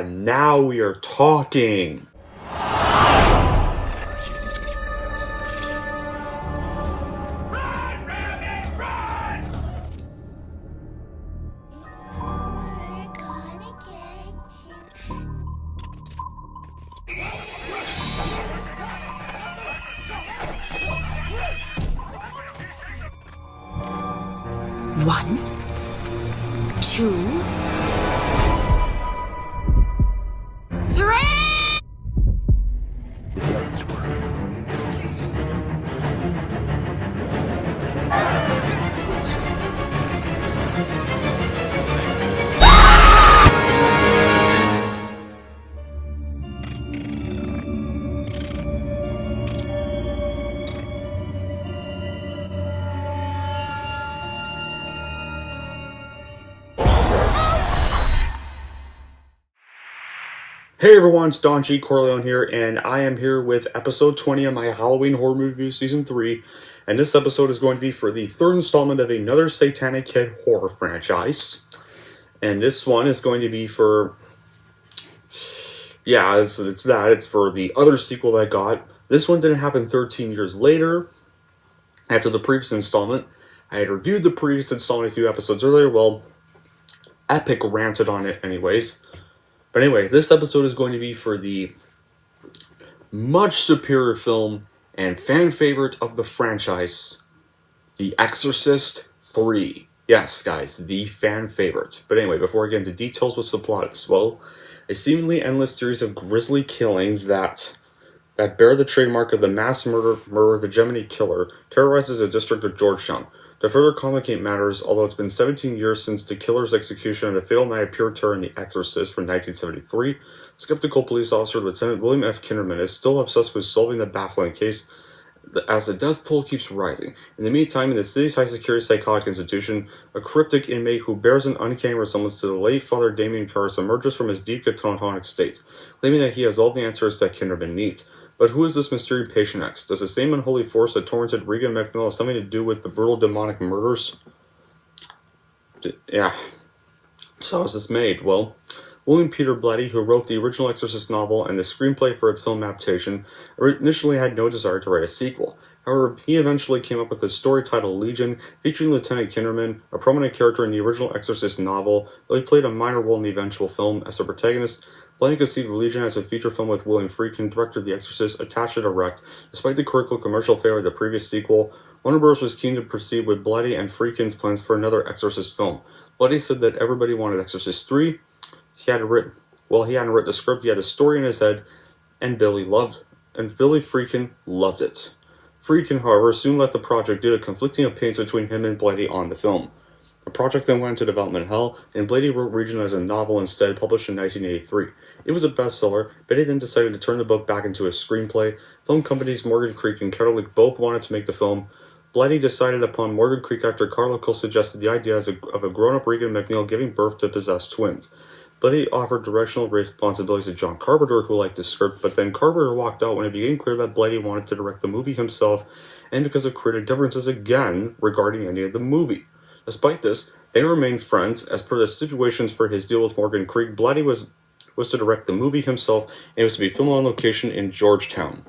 And now we are talking. One, two, three! Hey everyone, it's Don G. Corleone here, and I am here with episode 20 of my Halloween Horror Movie Review Season 3, and this episode is going to be for the third installment of another satanic kid horror franchise, and this one is going to be for, it's for the other sequel that I got. This one didn't happen 13 years later, after the previous installment. I had reviewed the previous installment a few episodes earlier. Well, Epic ranted on it anyways. But anyway, this episode is going to be for the much superior film and fan favorite of the franchise, The Exorcist 3. Yes, guys, the fan favorite. But anyway, before I get into details, what's the plot is? Well, a seemingly endless series of grisly killings that bear the trademark of the mass murderer, the Gemini Killer, terrorizes the district of Georgetown. To further complicate matters, although it's been 17 years since the killer's execution on the fatal night of pure terror in The Exorcist from 1973, skeptical police officer Lieutenant William F. Kinderman is still obsessed with solving the baffling case as the death toll keeps rising. In the meantime, in the city's high-security psychotic institution, a cryptic inmate who bears an uncanny resemblance to the late Father Damien Karras emerges from his deep catatonic state, claiming that he has all the answers that Kinderman needs. But who is this mysterious patient X? Does the same unholy force that tormented Regan McNeil have something to do with the brutal demonic murders? Yeah. So how was this made? Well, William Peter Blatty, who wrote the original Exorcist novel and the screenplay for its film adaptation, initially had no desire to write a sequel. However, he eventually came up with the story titled Legion, featuring Lieutenant Kinderman, a prominent character in the original Exorcist novel, though he played a minor role in the eventual film as the protagonist. Blatty conceived Legion as a feature film with William Friedkin, director of The Exorcist, attached to direct. Despite the critical commercial failure of the previous sequel, Warner Bros. Was keen to proceed with Blatty and Friedkin's plans for another Exorcist film. Blatty said that everybody wanted Exorcist 3. He hadn't written the script, he had a story in his head, and Billy Friedkin loved it. Friedkin, however, soon left the project due to conflicting opinions between him and Blatty on the film. The project then went into development hell, and Blatty wrote Legion as a novel instead, published in 1983. It was a bestseller, but he then decided to turn the book back into a screenplay. Film companies Morgan Creek and Catholic both wanted to make the film. Blatty decided upon Morgan Creek after Carmichael suggested the idea of a grown-up Regan McNeil giving birth to possessed twins. Blatty offered directional responsibilities to John Carpenter, who liked the script, but then Carpenter walked out when it became clear that Blatty wanted to direct the movie himself, and because of creative differences again regarding any of the movie. Despite this, they remained friends. As per the stipulations for his deal with Morgan Creek, Blatty was to direct the movie himself, and it was to be filmed on location in Georgetown.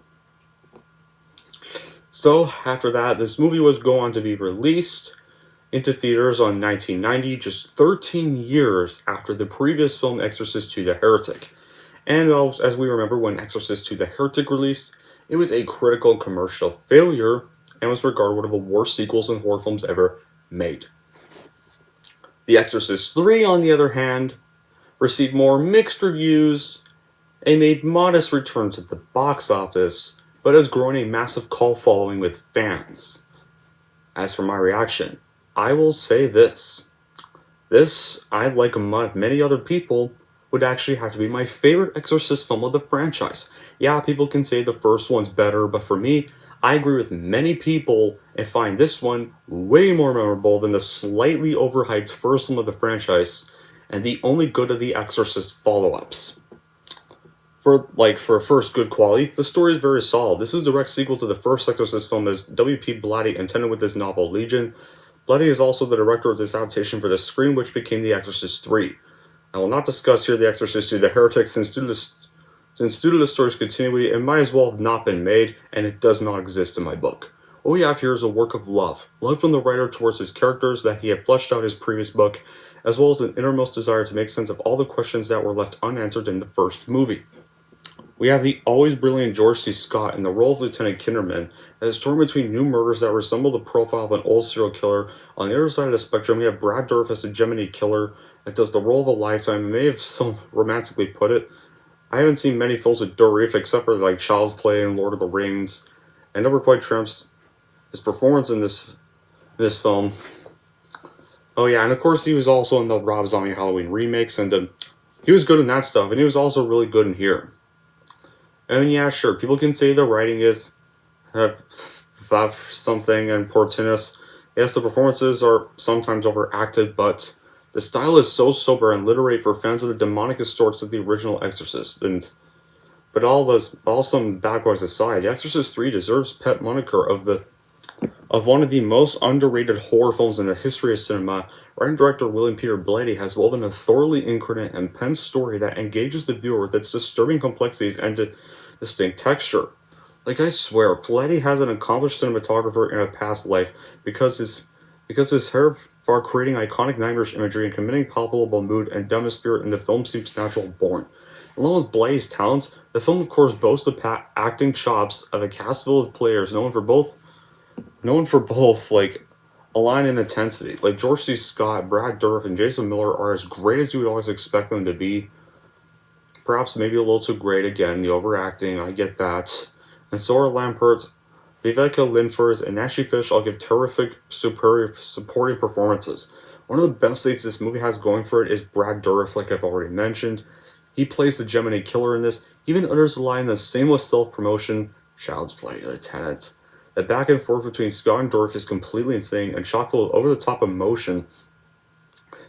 So, after that, this movie was going to be released into theaters on 1990, just 13 years after the previous film Exorcist II: The Heretic. And as we remember, when Exorcist II: The Heretic released, it was a critical commercial failure and was regarded one of the worst sequels in horror films ever made. The Exorcist 3, on the other hand, received more mixed reviews and made modest returns at the box office, but has grown a massive cult following with fans. As for my reaction, I will say this. This, I like many other people, would actually have to be my favorite Exorcist film of the franchise. Yeah, people can say the first one's better, but for me, I agree with many people and find this one way more memorable than the slightly overhyped first film of the franchise and the only good of the Exorcist follow-ups. For first good quality, the story is very solid. This is a direct sequel to the first Exorcist film as W.P. Blatty intended with his novel Legion. Blatty is also the director of this adaptation for the screen, which became The Exorcist 3. I will not discuss here The Exorcist 2 The Heretic, since due to the story's continuity, it might as well have not been made, and it does not exist in my book. What we have here is a work of love. Love from the writer towards his characters that he had fleshed out in his previous book, as well as an innermost desire to make sense of all the questions that were left unanswered in the first movie. We have the always brilliant George C. Scott in the role of Lieutenant Kinderman, that is torn between new murders that resemble the profile of an old serial killer. On the other side of the spectrum, we have Brad Dourif as a Gemini killer that does the role of a lifetime, and may have so romantically put it. I haven't seen many films with Dourif except for like Child's Play and Lord of the Rings, and never quite trumps his performance in this film. Oh yeah, and of course he was also in the Rob Zombie Halloween remakes, and he was good in that stuff, and he was also really good in here. And yeah, sure, people can say the writing is something and portentous. Yes, the performances are sometimes overacted, but the style is so sober and literate for fans of the demonic distorts of the original Exorcist. But all some bad boys aside, The Exorcist 3 deserves pet moniker of one of the most underrated horror films in the history of cinema. Writer and director William Peter Blatty has woven a thoroughly incarnate and penned story that engages the viewer with its disturbing complexities and distinct texture. Like, I swear, Blatty has an accomplished cinematographer in a past life because his hair for creating iconic nightmarish imagery and committing palpable mood and atmosphere in the film seems natural born. Along with Blatty's talents, the film of course boasts the acting chops of a cast full of players known for both like a line in intensity. Like George C. Scott, Brad Dourif, and Jason Miller are as great as you would always expect them to be. Perhaps maybe a little too great again, the overacting, I get that. And Sora Lampert, Viveka Linfors, and Ashley Fish all give terrific, supporting performances. One of the best things this movie has going for it is Brad Dourif, like I've already mentioned. He plays the Gemini killer in this, even utters the line the seamless self-promotion, Child's Play, Lieutenant. The back and forth between Scott and Dourif is completely insane and chock full of over-the-top emotion.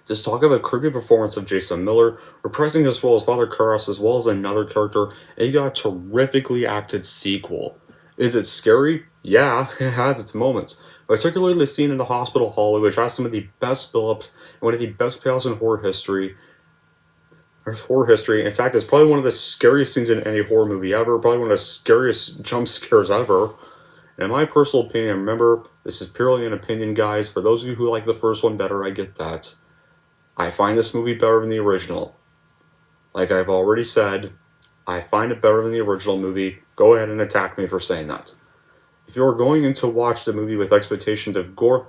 Just talk of a creepy performance of Jason Miller, reprising his role as Father Karras as well as another character, and you got a terrifically acted sequel. Is it scary? Yeah, it has its moments. Particularly the scene in the hospital hallway, which has some of the best build-up and one of the best payoffs in horror history. In fact, it's probably one of the scariest scenes in any horror movie ever, probably one of the scariest jump scares ever. And in my personal opinion, remember, this is purely an opinion, guys. For those of you who like the first one better, I get that. I find this movie better than the original. Like I've already said, I find it better than the original movie. Go ahead and attack me for saying that. If you are going in to watch the movie with expectations of gore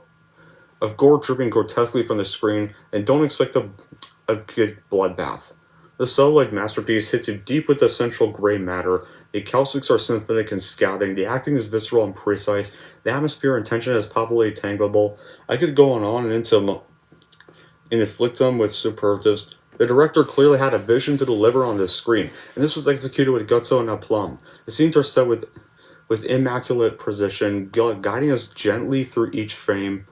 dripping grotesquely from the screen, then don't expect a good bloodbath. This cell-like masterpiece hits you deep with the central gray matter. The acoustics are symphonic and scathing, the acting is visceral and precise, the atmosphere and tension is palpably tangible. I could go on and inflict them with superlatives. The director clearly had a vision to deliver on this screen, and this was executed with gusto and aplomb. The scenes are set with immaculate precision, guiding us gently through each frame,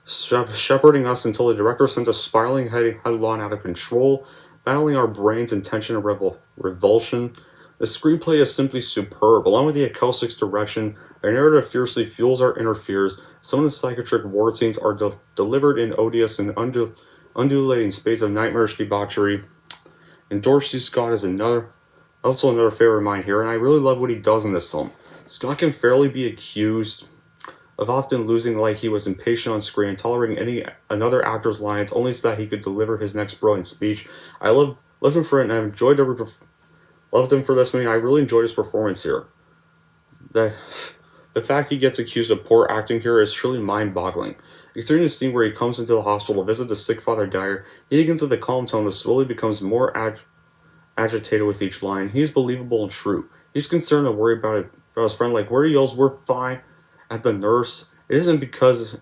shepherding us until the director sends us spiraling headlong out of control, battling our brains in tension and revulsion. The screenplay is simply superb, along with the acoustics direction. Our narrative fiercely fuels our inner fears. Some of the psychiatric ward scenes are delivered in odious and undulating spades of nightmarish debauchery. And George C. Scott is also another favorite of mine here, and I really love what he does in this film. Scott can fairly be accused of often losing like he was impatient on screen and tolerating another actor's lines only so that he could deliver his next brilliant speech. I loved him for it, and I've enjoyed loved him for this movie. I really enjoyed his performance here. The fact he gets accused of poor acting here is truly mind-boggling. Considering the scene where he comes into the hospital to visit the sick Father Dyer, he begins with a calm tone that slowly becomes more agitated with each line. He is believable and true. He's concerned and worried about his friend, like where he yells, "We're fine," at the nurse. It isn't because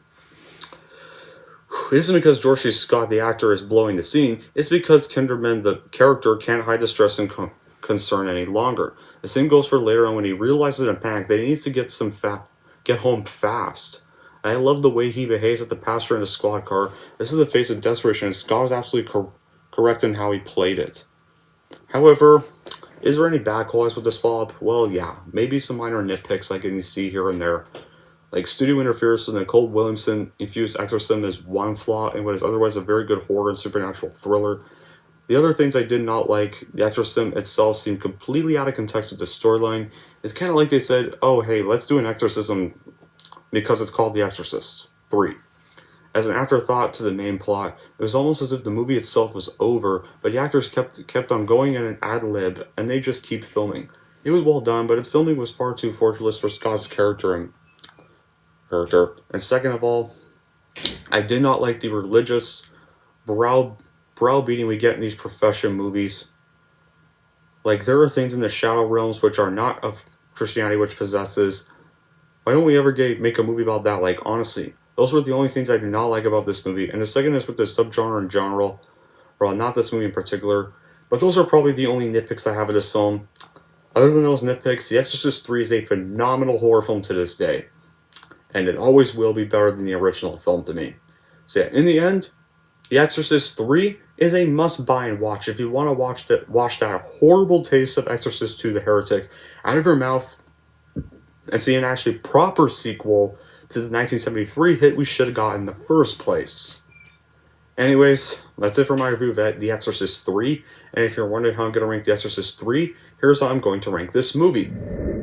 George C. Scott, the actor, is blowing the scene. It's because Kinderman, the character, can't hide the stress and concern any longer. The same goes for later on when he realizes in panic that he needs to get home fast. And I love the way he behaves at the pasture in the squad car. This is the face of desperation, and Scott was absolutely correct in how he played it. However, is there any bad qualities with this follow-up? Well, yeah, maybe some minor nitpicks I can see here and there. Like studio interference with Nicole Williamson infused exorcism is one flaw in what is otherwise a very good horror and supernatural thriller. The other things I did not like, the exorcism itself seemed completely out of context with the storyline. It's kind of like they said, oh hey, let's do an exorcism because it's called The Exorcist 3. As an afterthought to the main plot, it was almost as if the movie itself was over, but the actors kept on going in an ad-lib, and they just keep filming. It was well done, but its filming was far too fortuitous for Scott's character. And second of all, I did not like the religious browbeating we get in these profession movies. Like, there are things in the shadow realms which are not of Christianity which possesses. Why don't we ever make a movie about that? Like, honestly, those were the only things I did not like about this movie. And the second is with the subgenre in general. Well, not this movie in particular. But those are probably the only nitpicks I have of this film. Other than those nitpicks, The Exorcist 3 is a phenomenal horror film to this day. And it always will be better than the original film to me. So yeah, in the end, The Exorcist 3 is a must-buy and watch. If you want to wash that horrible taste of Exorcist 2 the Heretic out of your mouth and see an actually proper sequel to the 1973 hit we should have got in the first place. Anyways, that's it for my review of The Exorcist 3. And if you're wondering how I'm going to rank The Exorcist 3, here's how I'm going to rank this movie.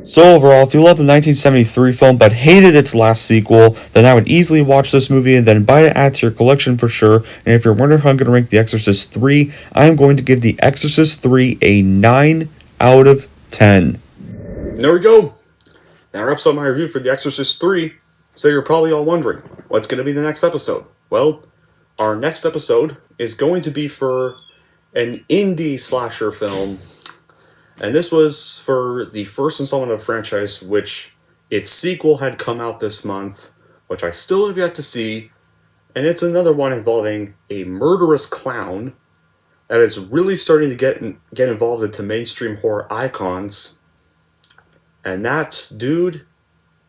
So overall, if you love the 1973 film but hated its last sequel, then I would easily watch this movie and then buy it, add to your collection for sure. And if you're wondering how I'm going to rank The Exorcist 3, I'm going to give The Exorcist 3 a 9 out of 10. There we go. That wraps up my review for The Exorcist 3. So you're probably all wondering, what's going to be the next episode? Well, our next episode is going to be for an indie slasher film. And this was for the first installment of the franchise, which its sequel had come out this month, which I still have yet to see. And it's another one involving a murderous clown that is really starting to get involved into mainstream horror icons. And that's dude.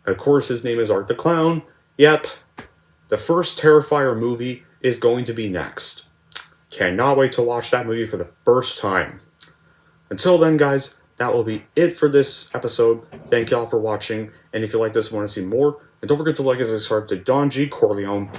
Of course, his name is Art the Clown. Yep, the first Terrifier movie is going to be next. Cannot wait to watch that movie for the first time. Until then, guys, that will be it for this episode. Thank y'all for watching, and if you like this and want to see more, then don't forget to like and subscribe to Don G. Corleone.